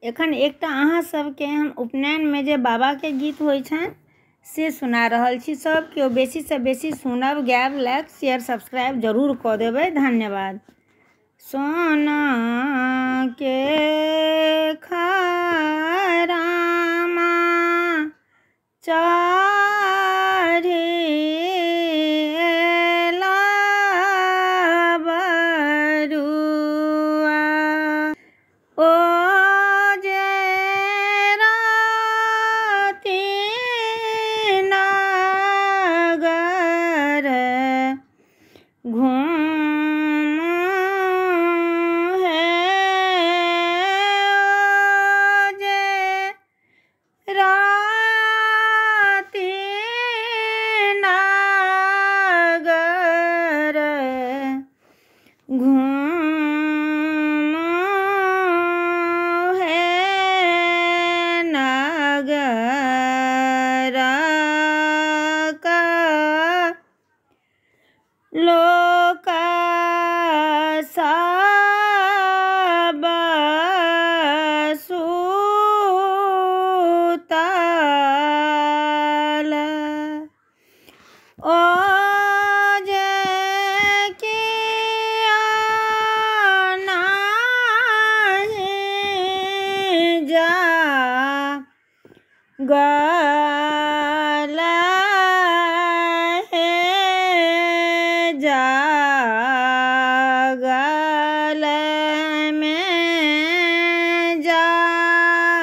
एखन एकटा अहाँ सबके हम उपनयन में जे बाबा के गीत होइ छनि से सुना रहल छी। सब केओ बेसी से बेसी सुनब, गायब, लाइक, शेयर, सब्सक्राइब जरूर कऽ देबै। धन्यवाद। सोना के खरामा चढ़ेला बरुआ, ओ जे राति नगर घूमू हे, ओ जे राति नगर घूमू हे, नगर का लोक सब सुतल, ओ जे किया नाही जागल हे, जागल में जागल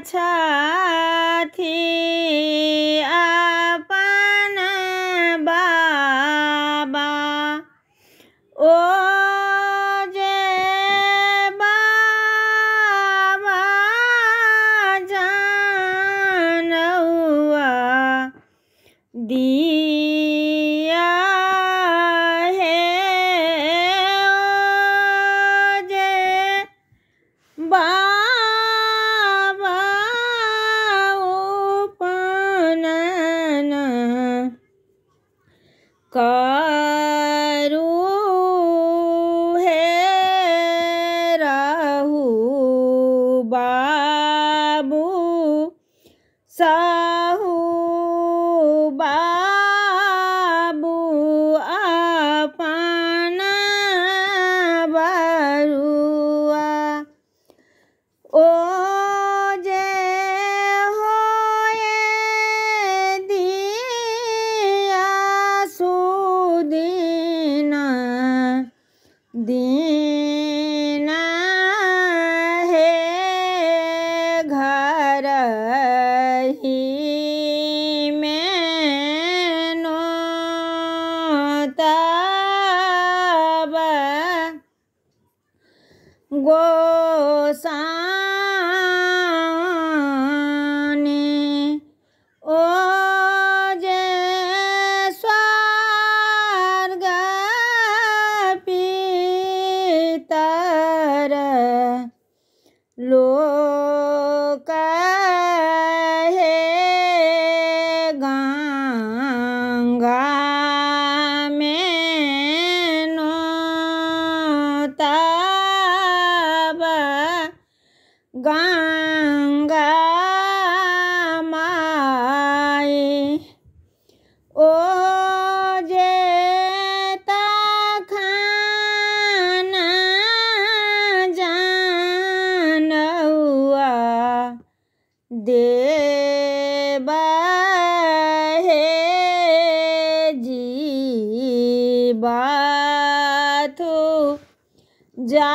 छथि अपन बाबा, ओ जे बाबा जनौआ दिया हे, ओ जे बाबा उपनयन करू हे, रहू बाबू सहू बाबू अपन बरुआ, ओ जे होए दिया सुदीन दीन हे, घर ही में नोतब गोसाउनि, ओ जे स्वर्ग पितर लोक हे, गंगा में नोतब गंगा माई, ओ जे तखन जनौआ देब हे, जीवथु जा